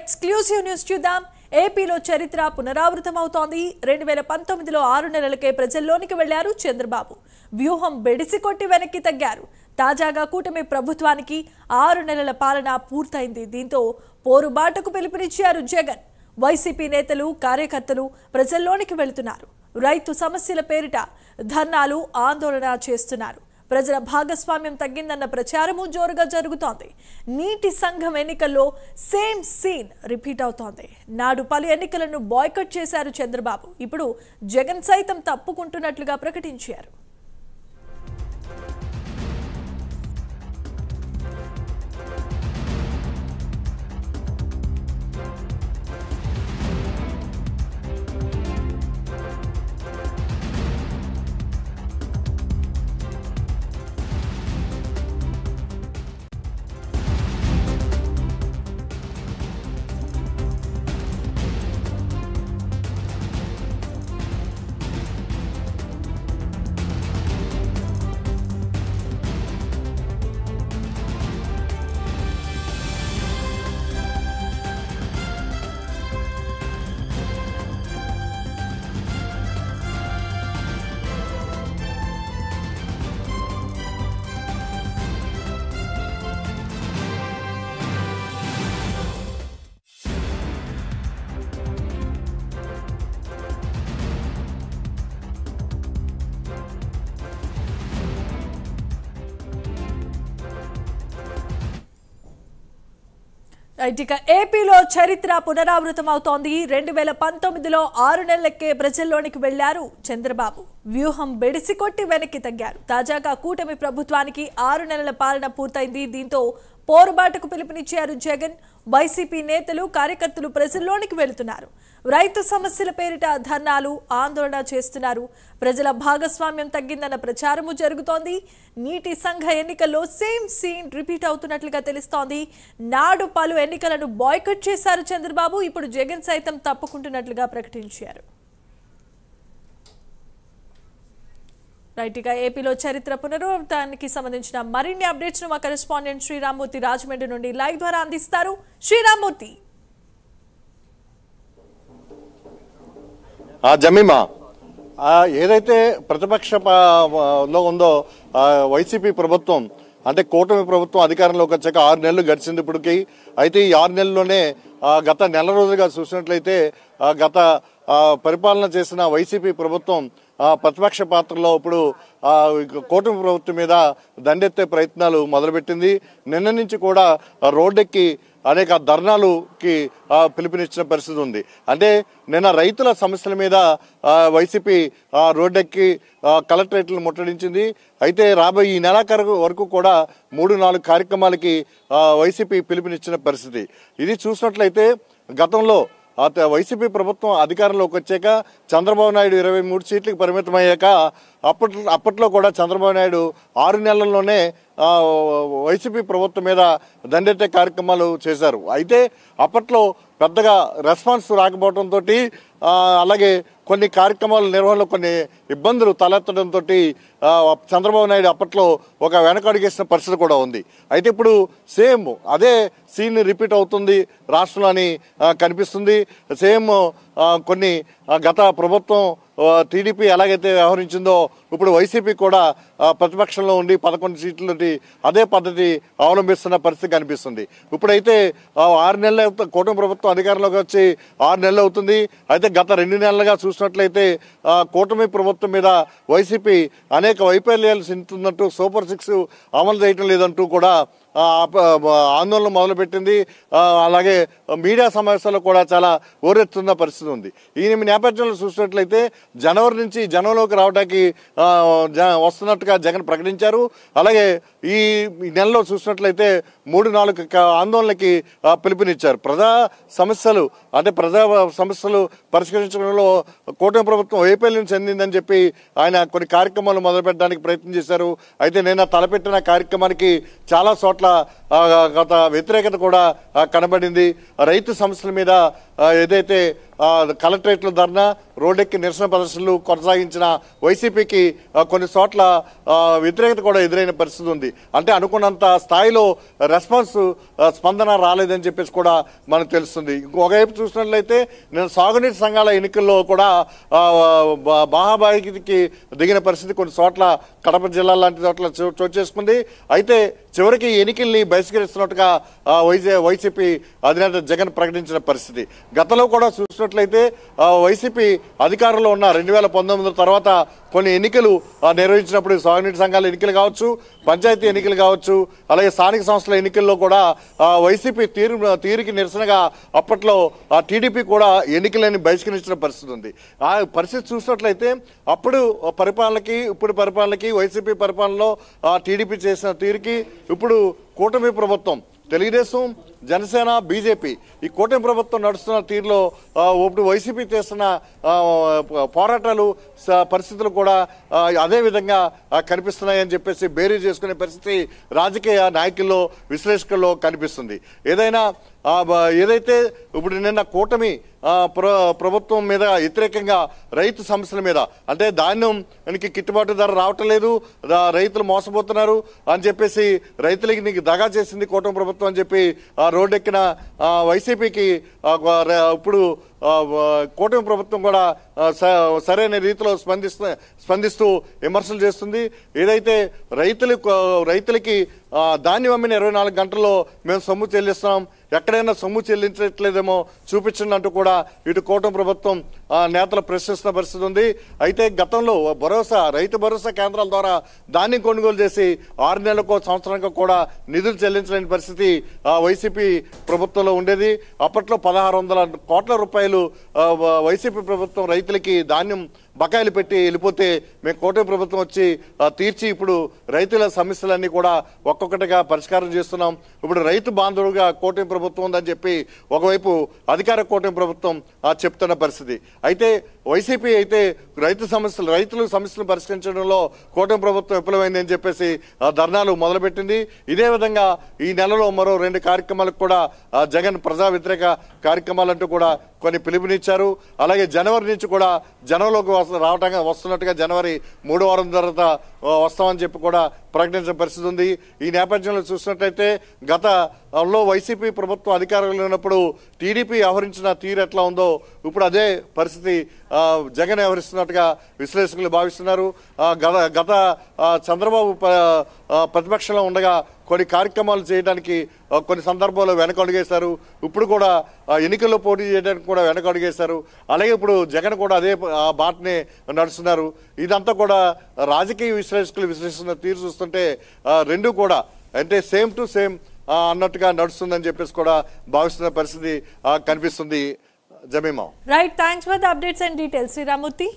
Exclusive news చూద్దాం. ఏపీలో చరిత్ర పునరావృతమవుతోంది. 2019లో 6 నెలలకే ప్రజల్లోనికి వెళ్లారు చంద్రబాబు. వ్యూహం బెడిసికొట్టి వెనక్కి తగ్గారు. తాజాగా కూటమి ప్రభుత్వానికి 6 నెలల పాలన పూర్తయింది. దీంతో పోరుబాటకు పిలుపునిచ్చారు జగన్. వైసీపీ నేతలు, కార్యకర్తలు ప్రజల్లోనికి వెళ్తున్నారు. రైతు సమస్యల పేరిట ధర్నాలు, ఆందోళన చేస్తున్నారు. ప్రజల భాగస్వామ్యం తగ్గిందన్న ప్రచారము జోరుగా జరుగుతోంది. నీటి సంఘం ఎన్నికల్లో సేమ్ సీన్ రిపీట్ అవుతోంది. నాడు పలు ఎన్నికలను బాయ్కట్ చేశారు చంద్రబాబు. ఇప్పుడు జగన్ సైతం తప్పుకుంటున్నట్లుగా ప్రకటించారు. ఇక ఏపీలో చరిత్ర పునరావృతమవుతోంది. 2019లో 6 నెలలకే ప్రజల్లోనికి వెళ్లారు చంద్రబాబు. వ్యూహం బెడిసికొట్టి వెనక్కి తగ్గారు. తాజాగా కూటమి ప్రభుత్వానికి 6 నెలల పాలన పూర్తయింది. దీంతో పోరుబాటకు పిలుపునిచ్చారు జగన్. వైసీపీ నేతలు, కార్యకర్తలు ప్రజల్లోనికి వెళుతున్నారు. రైతు సమస్యల పేరిట ధర్నాలు, ఆందోళన చేస్తున్నారు. ప్రజల భాగస్వామ్యం తగ్గిందన్న ప్రచారము జరుగుతోంది. నీటి సంఘ ఎన్నికల్లో సేమ్ సీన్ రిపీట్ అవుతున్నట్లుగా తెలుస్తోంది. నాడు పలు ఎన్నికలను బాయ్కట్ చేశారు చంద్రబాబు. ఇప్పుడు జగన్ సైతం తప్పుకుంటున్నట్లుగా ప్రకటించారు. రైట్గా ఏపీలో చరిత్ర పునరావృతానికి సంబంధించిన మరిన్ని అప్డేట్స్ ను మా కరెస్పాండెంట్ శ్రీరామ్మూర్తి రాజమండ్రి నుండి లైవ్ ద్వారా అందిస్తారు. శ్రీరామ్మూర్తి. జమీమా, ఏదైతే ప్రతిపక్షలో ఉందో వైసీపీ ప్రభుత్వం, అంటే కూటమి ప్రభుత్వం అధికారంలోకి వచ్చాక 6 నెలలు గడిచింది ఇప్పటికి. అయితే ఈ 6 నెలల్లోనే గత నెల రోజులుగా చూసినట్లయితే గత పరిపాలన చేసిన వైసీపీ ప్రభుత్వం ప్రతిపక్ష పాత్రలో ఇప్పుడు కూటమి ప్రభుత్వం మీద దండెత్తే ప్రయత్నాలు మొదలుపెట్టింది. నిన్న నుంచి కూడా రోడ్డెక్కి అనేక ధర్నాలుకి పిలుపునిచ్చిన పరిస్థితి ఉంది. అంటే నిన్న రైతుల సమస్యల మీద వైసీపీ రోడ్డెక్కి కలెక్టరేట్లను ముట్టడించింది. అయితే రాబోయే ఈ నెలాఖరు వరకు కూడా 3-4 కార్యక్రమాలకి వైసీపీ పిలుపునిచ్చిన పరిస్థితి. ఇది చూసినట్లయితే గతంలో వైసీపీ ప్రభుత్వం అధికారంలోకి వచ్చాక చంద్రబాబు నాయుడు 23 సీట్లకు పరిమితమయ్యాక అప్పట్లో కూడా చంద్రబాబు నాయుడు 6 నెలల్లోనే వైసీపీ ప్రభుత్వం మీద దండెత్తే కార్యక్రమాలు చేశారు. అయితే అప్పట్లో పెద్దగా రెస్పాన్స్ రాకపోవడంతో అలాగే కొన్ని కార్యక్రమాల నిర్వహణలో కొన్ని ఇబ్బందులు తలెత్తడంతో చంద్రబాబు నాయుడు అప్పట్లో ఒక వెనకడుగేసిన పరిస్థితి కూడా ఉంది. అయితే ఇప్పుడు సేమ్ అదే సీన్ రిపీట్ అవుతుంది రాష్ట్రంలో అని కనిపిస్తుంది. సేమ్ కొన్ని గత ప్రభుత్వం టీడీపీ ఎలాగైతే వ్యవహరించిందో ఇప్పుడు వైసీపీ కూడా ప్రతిపక్షంలో ఉండి 11 సీట్ల నుండి అదే పద్ధతి అవలంబిస్తున్న పరిస్థితి కనిపిస్తుంది. ఇప్పుడైతే 6 నెలలు కూటమి ప్రభుత్వం అధికారంలోకి వచ్చి 6 నెలలు అవుతుంది. అయితే గత 2 నెలలుగా చూసినట్లయితే కూటమి ప్రభుత్వం మీద వైసీపీ అనేక వైఫల్యాలు చెందుతున్నట్టు, సూపర్ 6 అమలు చేయటం లేదంటూ కూడా ఆందోళన మొదలుపెట్టింది. అలాగే మీడియా సమావేశాల్లో కూడా చాలా ఓరెత్తున్న పరిస్థితి ఉంది. ఈ నేపథ్యంలో చూసినట్లయితే జనవరి నుంచి జనంలోకి రావడానికి వస్తున్నట్టుగా జగన్ ప్రకటించారు. అలాగే ఈ నెలలో చూసినట్లయితే 3-4 ఆందోళనకి పిలుపునిచ్చారు. ప్రజా సమస్యలు పరిష్కరించడంలో కూటమి ప్రభుత్వం వైఫల్యం చెందిందని చెప్పి ఆయన కొన్ని కార్యక్రమాలు మొదలుపెట్టడానికి ప్రయత్నం చేశారు. అయితే నిన్న తలపెట్టిన కార్యక్రమానికి చాలా చోట్ల గత వ్యతిరేకత కూడా కనబడింది. రైతు సమస్యల మీద ఏదైతే కలెక్టరేట్లు ధర్నా, రోడ్డెక్కి నిరసన ప్రదర్శనలు కొనసాగించిన వైసీపీకి కొన్ని చోట్ల వ్యతిరేకత కూడా ఎదురైన పరిస్థితి ఉంది. అంటే అనుకున్నంత స్థాయిలో రెస్పాన్స్ స్పందన రాలేదని చెప్పేసి కూడా మనకు తెలుస్తుంది. ఒకవైపు చూసినట్లయితే నేను సాగునీటి సంఘాల ఎన్నికల్లో కూడా బాహాబాయికి దిగిన పరిస్థితి కొన్ని చోట్ల కడప జిల్లా లాంటి చోట్ల చోటు చేసుకుంది. అయితే చివరికి ఎన్నికల్ని బహిష్కరిస్తున్నట్టుగా వైసీపీ అధినేత జగన్ ప్రకటించిన పరిస్థితి. గతంలో కూడా చూసినట్లయితే వైసీపీ అధికారంలో ఉన్న 2019 తర్వాత కొన్ని ఎన్నికలు నిర్వహించినప్పుడు సాగునీటి సంఘాల ఎన్నికలు కావచ్చు, పంచాయతీ ఎన్నికలు కావచ్చు, అలాగే స్థానిక సంస్థల ఎన్నికల్లో కూడా వైసీపీ తీరుకి నిరసనగా అప్పట్లో టీడీపీ కూడా ఎన్నికలని బహిష్కరించిన పరిస్థితి ఉంది. ఆ పరిస్థితి చూసినట్లయితే అప్పుడు పరిపాలనకి ఇప్పుడు పరిపాలనకి వైసీపీ పరిపాలనలో టీడీపీ చేసిన తీరుకి ఇప్పుడు కూటమి ప్రభుత్వం తెలుగుదేశం, జనసేన, బీజేపీ ఈ కూటమి ప్రభుత్వం నడుస్తున్న తీరులో ఇప్పుడు వైసీపీ చేస్తున్న పోరాటాలు పరిస్థితులు కూడా అదే విధంగా కనిపిస్తున్నాయని చెప్పేసి బేరీ చేసుకునే పరిస్థితి రాజకీయ నాయకుల్లో, విశ్లేషకుల్లో కనిపిస్తుంది. ఏదైతే ఇప్పుడు నిన్న కూటమి ప్రభుత్వం మీద వ్యతిరేకంగా రైతు సమస్యల మీద అంటే ధాన్యానికి గిట్టుబాటు ధర రావటం లేదు, రైతులు మోసపోతున్నారు అని చెప్పేసి రైతులకి నీకు దగా చేసింది కూటమి ప్రభుత్వం అని చెప్పి రోడ్డెక్కిన వైసీపీకి ఇప్పుడు కూటమి ప్రభుత్వం కూడా సరైన రీతిలో స్పందిస్తూ విమర్శలు చేస్తుంది. ఏదైతే రైతులకి ధాన్యం అమ్మిన 24 గంటల్లో మేము సొమ్ము చెల్లిస్తున్నాం, ఎక్కడైనా సొమ్ము చెల్లించట్లేదేమో చూపించండి అంటూ కూడా ఇటు కూటమి ప్రభుత్వం నేతలు ప్రశ్నిస్తున్న పరిస్థితి ఉంది. అయితే గతంలో రైతు భరోసా కేంద్రాల ద్వారా ధాన్యం కొనుగోలు చేసి 6 నెలలకో సంవత్సరానికో కూడా నిధులు చెల్లించలేని పరిస్థితి వైసీపీ ప్రభుత్వంలో ఉండేది. అప్పట్లో 1600 కోట్ల రూపాయలు వైసీపీ ప్రభుత్వం రైతులకి ధాన్యం బకాయిలు పెట్టి వెళ్ళిపోతే మేము కూటమి ప్రభుత్వం వచ్చి తీర్చి ఇప్పుడు రైతుల సమస్యలన్నీ కూడా ఒక్కొక్కటిగా పరిష్కారం చేస్తున్నాం. ఇప్పుడు రైతు బాంధవుడుగా కూటమి ప్రభుత్వం ఉందని చెప్పి ఒకవైపు అధికార కూటమి ప్రభుత్వం చెప్తున్న పరిస్థితి. అయితే వైసీపీ అయితే రైతుల సమస్యలు పరిష్కరించడంలో కూటమి ప్రభుత్వం విఫలమైందని చెప్పేసి ధర్నాలు మొదలుపెట్టింది. ఇదే విధంగా ఈ నెలలో మరో 2 కార్యక్రమాలకు కూడా జగన్ ప్రజా వ్యతిరేక కార్యక్రమాలంటూ కూడా కొన్ని పిలుపునిచ్చారు. అలాగే జనవరి నుంచి కూడా జనంలోకి వస్తున్నట్టుగా జనవరి 3వ వారం తర్వాత వస్తామని చెప్పి కూడా ప్రకటించిన పరిస్థితి ఉంది. ఈ నేపథ్యంలో చూసినట్లయితే గతంలో వైసీపీ ప్రభుత్వం అధికారంలో ఉన్నప్పుడు టీడీపీ వ్యవహరించిన తీరు ఎట్లా ఉందో ఇప్పుడు అదే పరిస్థితి జగన్ వ్యవహరిస్తున్నట్టుగా విశ్లేషకులు భావిస్తున్నారు. గత చంద్రబాబు ప్రతిపక్షంలో ఉండగా కొన్ని కార్యక్రమాలు చేయడానికి కొన్ని సందర్భాల్లో వెనకడుగేశారు. ఇప్పుడు కూడా ఎన్నికల్లో పోటీ చేయడానికి కూడా వెనకడుగేశారు. అలాగే ఇప్పుడు జగన్ కూడా అదే బాటనే నడుస్తున్నారు. ఇదంతా కూడా రాజకీయ విశ్లేషకులు విశ్లేషిస్తున్న తీరు చూస్తుంటే రెండు కూడా అంటే సేమ్ టు సేమ్ అన్నట్టుగా నడుస్తుందని చెప్పేసి కూడా భావిస్తున్న పరిస్థితి కనిపిస్తుంది. Jemimah. Right, thanks for the updates and details Sriramurthy.